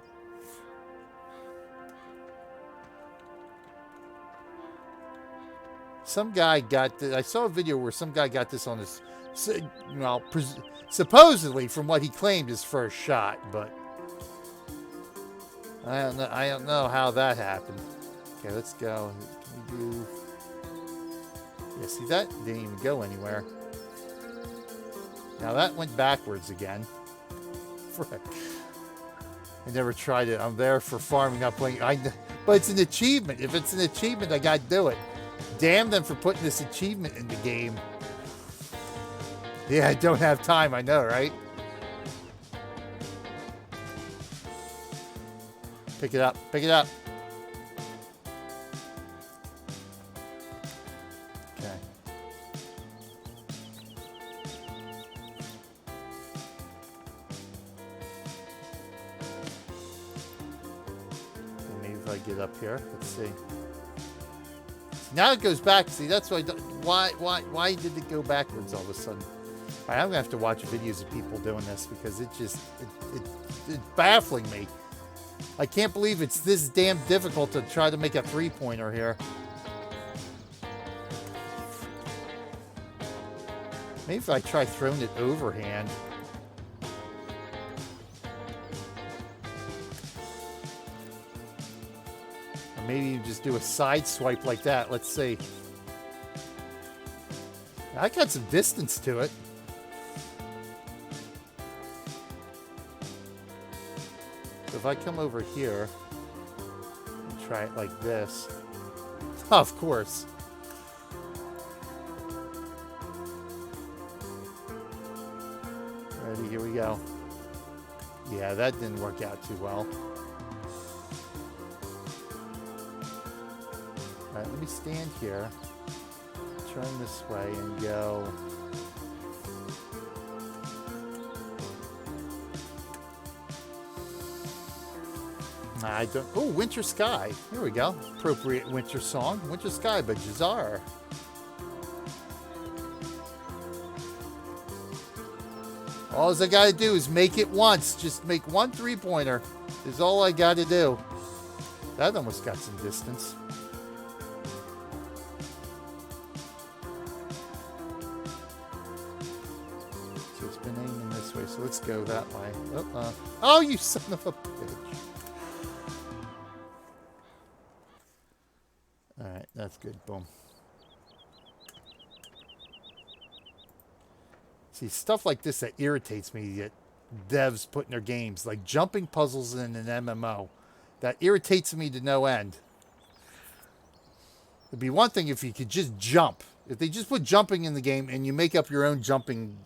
A: Some guy got I saw a video where some guy got this on his, well, supposedly from what he claimed his first shot, but I don't know how that happened. Okay, let's go. Can we do? Yeah, see that didn't even go anywhere. Now that went backwards again. Frick. I never tried it. I'm there for farming up playing. But it's an achievement. If it's an achievement, I gotta do it. Damn them for putting this achievement in the game. Yeah, I don't have time. I know, right? Pick it up. Pick it up. Okay. Maybe if I get up here, let's see. Now it goes back. See, that's why. Why did it go backwards all of a sudden? All right, I'm gonna have to watch videos of people doing this because it's baffling me. I can't believe it's this damn difficult to try to make a three-pointer here. Maybe if I try throwing it overhand. Or maybe you just do a side swipe like that. Let's see. I got some distance to it. So if I come over here and try it like this. Oh, of course. Ready, here we go. Yeah, that didn't work out too well. Alright, let me stand here, turn this way and go. I don't. Oh, Winter Sky. Here we go. Appropriate winter song. Winter Sky by Jazar. All I got to do is make it once. Just make one three-pointer is all I got to do. That almost got some distance. So it's been aiming this way, so let's go that way. Oh, you son of a bitch. Alright, that's good. Boom. See, stuff like this that irritates me that devs put in their games, like jumping puzzles in an MMO. That irritates me to no end. It'd be one thing if you could just jump. If they just put jumping in the game and you make up your own jumping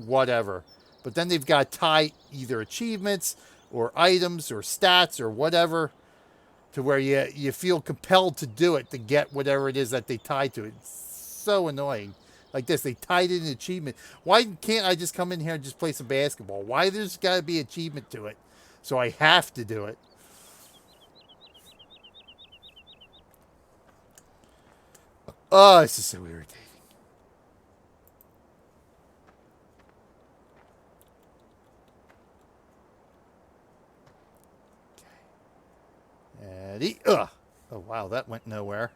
A: whatever. But then they've got to tie either achievements or items or stats or whatever to where you feel compelled to do it to get whatever it is that they tie to it. It's so annoying. Like this, they tied in an achievement. Why can't I just come in here and just play some basketball? Why there's got to be an achievement to it? So I have to do it. Oh, this is so irritating. Okay. Oh, wow, that went nowhere.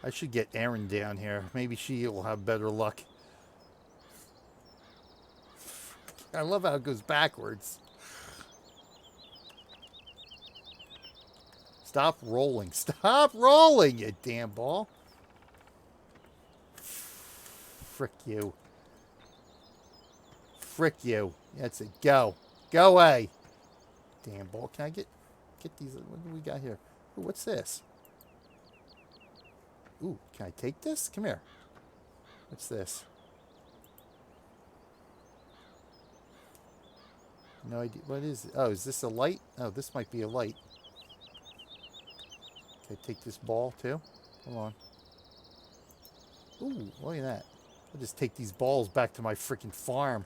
A: I should get Erin down here. Maybe she will have better luck. I love how it goes backwards. Stop rolling. Stop rolling, you damn ball. Frick you. Frick you. That's it. Go. Go away. Damn ball. Can I get these? What do we got here? Ooh, what's this? Ooh, can I take this? Come here. What's this? No idea. What is it? Oh, is this a light? Oh, this might be a light. Can I take this ball too? Hold on. Ooh, look at that. I'll just take these balls back to my freaking farm.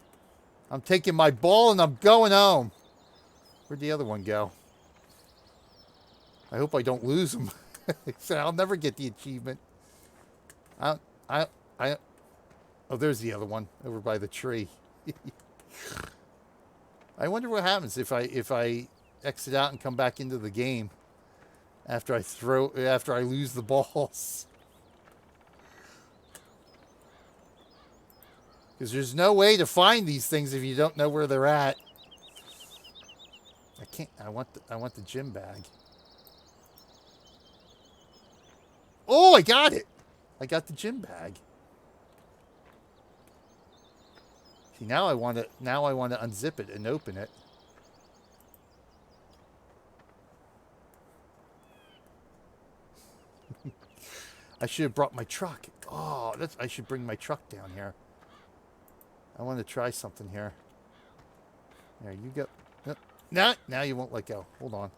A: I'm taking my ball and I'm going home. Where'd the other one go? I hope I don't lose them. So I'll never get the achievement. Oh, there's the other one over by the tree. I wonder what happens if I exit out and come back into the game. after I lose the balls. Because there's no way to find these things if you don't know where they're at. I can't. I want the gym bag. Oh, I got it. I got the gym bag. See, now I want to unzip it and open it. I should have brought my truck. Oh, I should bring my truck down here. I want to try something here. There you go. No, now you won't let go. Hold on.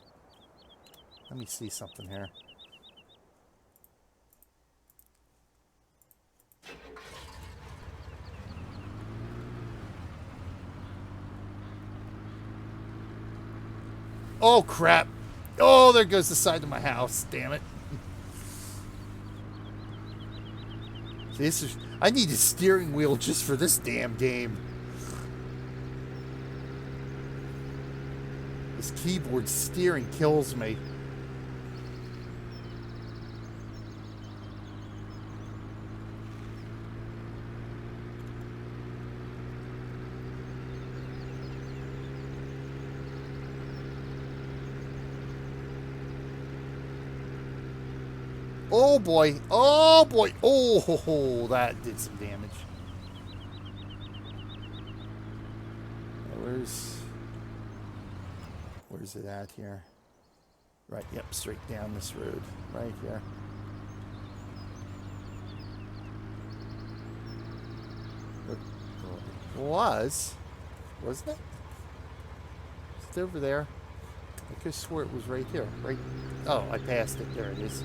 A: Let me see something here. Oh, crap. Oh, there goes the side of my house. Damn it. See, I need a steering wheel just for this damn game. This keyboard steering kills me. Oh boy, oh boy, oh, that did some damage. Where's it at here? Right, yep, straight down this road, right here. Wasn't it? Is it over there? I could have swore it was right here, right? Oh, I passed it, there it is.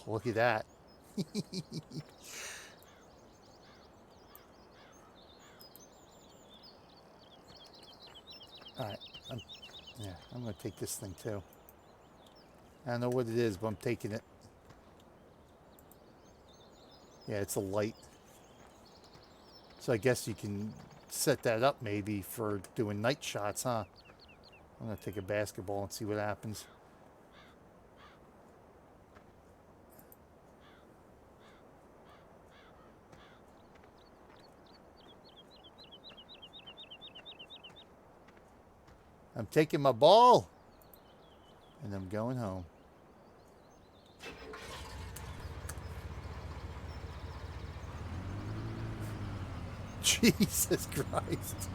A: Look at that. Alright. I'm going to take this thing too. I don't know what it is, but I'm taking it. Yeah, it's a light. So I guess you can set that up maybe for doing night shots, huh? I'm going to take a basketball and see what happens. I'm taking my ball, and I'm going home. Jesus Christ.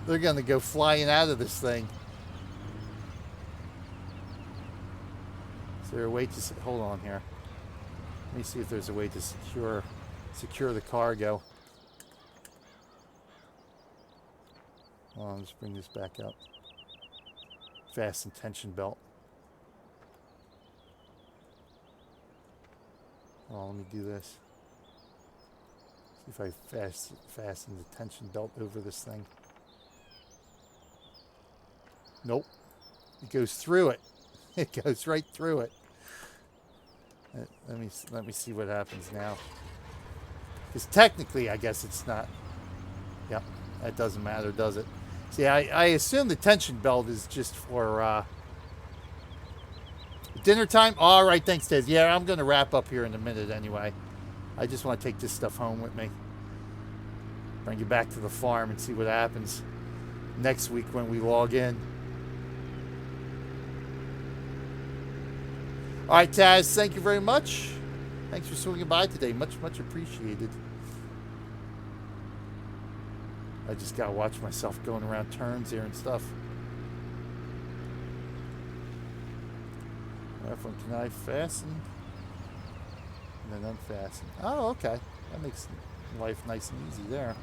A: They're going to go flying out of this thing. Is there a way to... Hold on here. Let me see if there's a way to secure the cargo. Hold on, let's bring this back up. Fasten tension belt. Oh, let me do this. See if I fasten the tension belt over this thing. Nope. It goes through it. It goes right through it. Let me see what happens now. Because technically, I guess it's not. Yep, that doesn't matter, does it? See, I assume the tension belt is just for dinner time. All right, thanks, Des. Yeah, I'm going to wrap up here in a minute anyway. I just want to take this stuff home with me. Bring it back to the farm and see what happens next week when we log in. All right, Taz, thank you very much. Thanks for swinging by today. Much, much appreciated. I just got to watch myself going around turns here and stuff. F1, can I fasten? And then unfasten. Oh, okay. That makes life nice and easy there.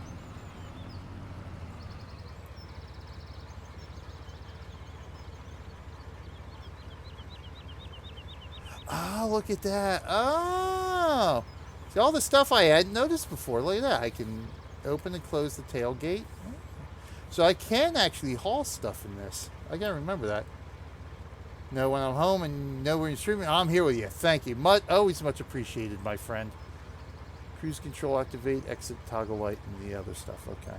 A: Oh, look at that. Oh. See, all the stuff I hadn't noticed before. Look at that. I can open and close the tailgate. So I can actually haul stuff in this. I gotta remember that. Know when I'm home and know when you're streaming. I'm here with you. Thank you. Always much appreciated, my friend. Cruise control activate, exit toggle light, and the other stuff. Okay.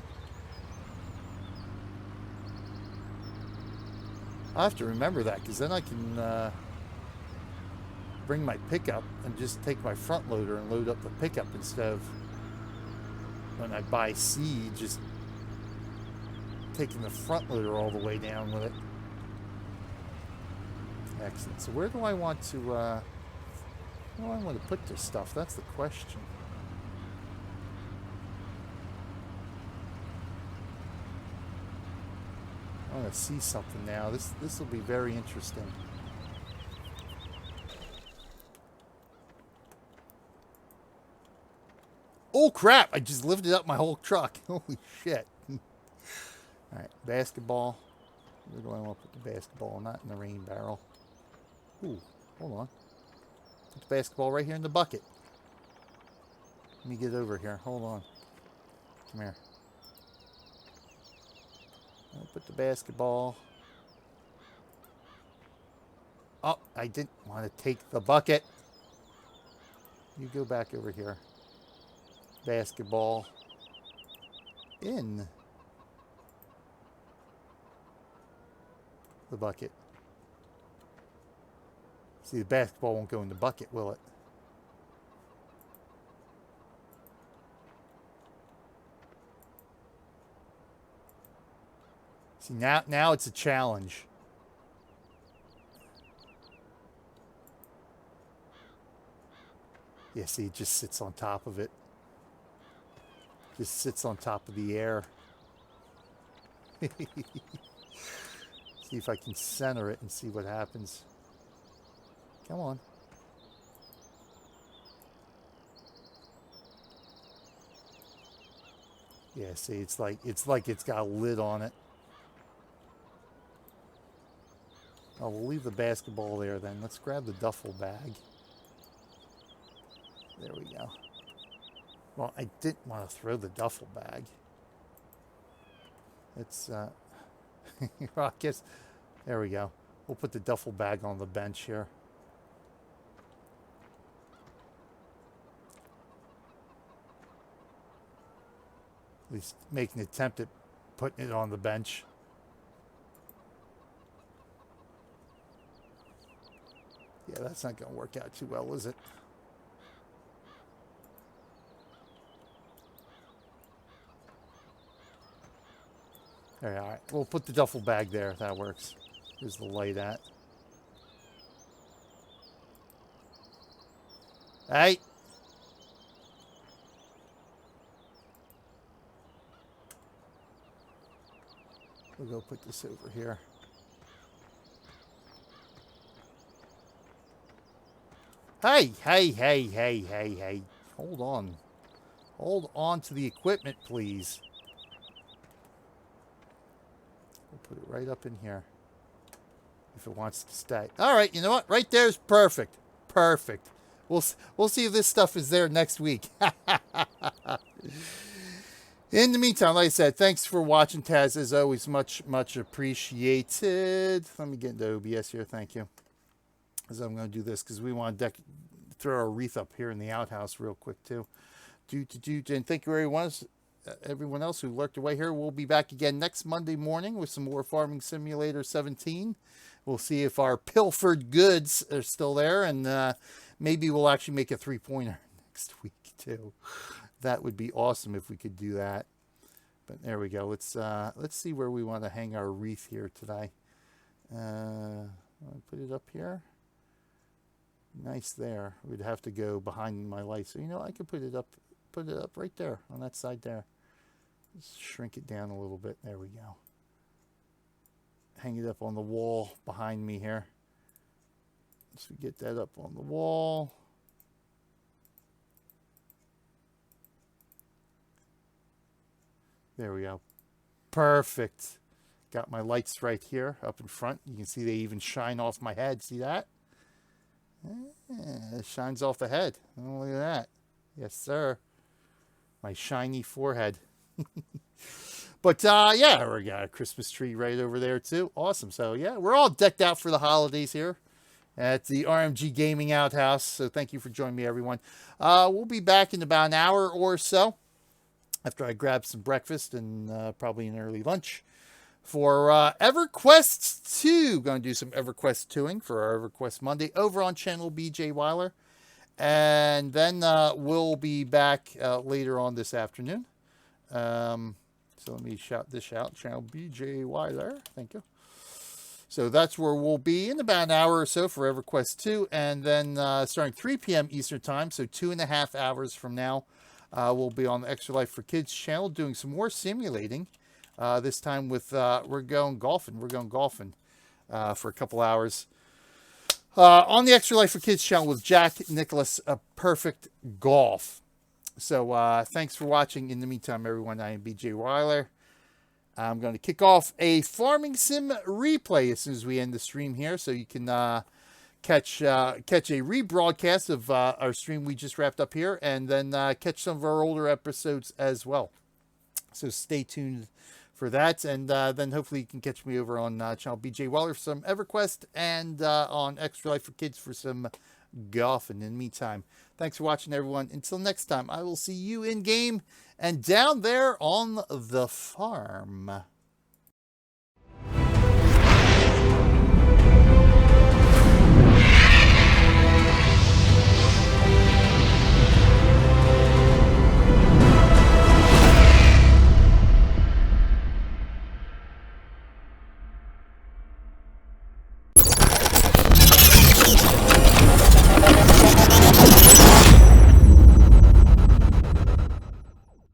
A: I'll have to remember that because then I can bring my pickup and just take my front loader and load up the pickup instead of when I buy seed, just taking the front loader all the way down with it. Excellent. So where do I want to put this stuff? That's the question. I want to see something now. This will be very interesting. Oh crap! I just lifted up my whole truck. Holy shit. Alright, basketball. Where do I want to put the basketball? Not in the rain barrel. Ooh, hold on. Put the basketball right here in the bucket. Let me get over here. Hold on. Come here. I'll put the basketball. Oh, I didn't want to take the bucket. You go back over here. Basketball in the bucket. See, the basketball won't go in the bucket, will it? See, now it's a challenge. Yeah, see, it just sits on top of it. Just sits on top of the air. See if I can center it and see what happens. Come on. Yeah, see, it's like it's got a lid on it. Oh, we'll leave the basketball there then. Let's grab the duffel bag. There we go. Well, I didn't want to throw the duffel bag. It's, I guess, there we go. We'll put the duffel bag on the bench here. At least make an attempt at putting it on the bench. Yeah, that's not going to work out too well, is it? All right, we'll put the duffel bag there if that works. Here's the light at. Hey! We'll go put this over here. Hey, hey, hey, hey, hey, hey. Hold on. Hold on to the equipment, please. We'll put it right up in here. If it wants to stay. All right, you know what? Right there is perfect. Perfect. We'll see if this stuff is there next week. In the meantime, like I said, thanks for watching, Taz. As always, much appreciated. Let me get into OBS here. Thank you. As I'm going to do this because we want to throw our wreath up here in the outhouse real quick too. And thank you everyone else who lurked away here. We'll be back again next Monday morning with some more Farming Simulator 17. We'll see if our pilfered goods are still there, and maybe we'll actually make a 3-pointer next week too. That would be awesome if we could do that. But there we go. Let's see where we want to hang our wreath here today. I'll put it up here. Nice there. We'd have to go behind my light. So, you know, I could put it up right there on that side there. Just shrink it down a little bit. There we go. Hang it up on the wall behind me here. So we get that up on the wall. There we go. Perfect. Got my lights right here up in front. You can see they even shine off my head. See that? It shines off the head. Oh, look at that. Yes, sir. My shiny forehead. But yeah, we got a Christmas tree right over there too. Awesome. So yeah, we're all decked out for the holidays here at the RMG Gaming Outhouse. So thank you for joining me, everyone. We'll be back in about an hour or so after I grab some breakfast and probably an early lunch for EverQuest 2. Going to do some EverQuest 2ing for our EverQuest Monday over on channel BJ Weiler. And then we'll be back later on this afternoon. So let me shout this out, channel BJ Weiler. Thank you. So that's where we'll be in about an hour or so for EverQuest 2. And then starting 3 p.m. Eastern Time, so 2.5 hours from now, we'll be on the Extra Life for Kids channel doing some more simulating. This time with, we're going golfing. We're going golfing for a couple hours. On the Extra Life for Kids channel with Jack Nicholas, a perfect golf. So thanks for watching. In the meantime, everyone, I am BJ Weiler. I'm going to kick off a Farming Sim replay as soon as we end the stream here, so you can catch a rebroadcast of our stream we just wrapped up here, and then catch some of our older episodes as well. So stay tuned for that, and then hopefully you can catch me over on channel BJ Weiler for some EverQuest, and on Extra Life for Kids for some golf. And in the meantime, thanks for watching, everyone. Until next time, I will see you in game and down there on the farm.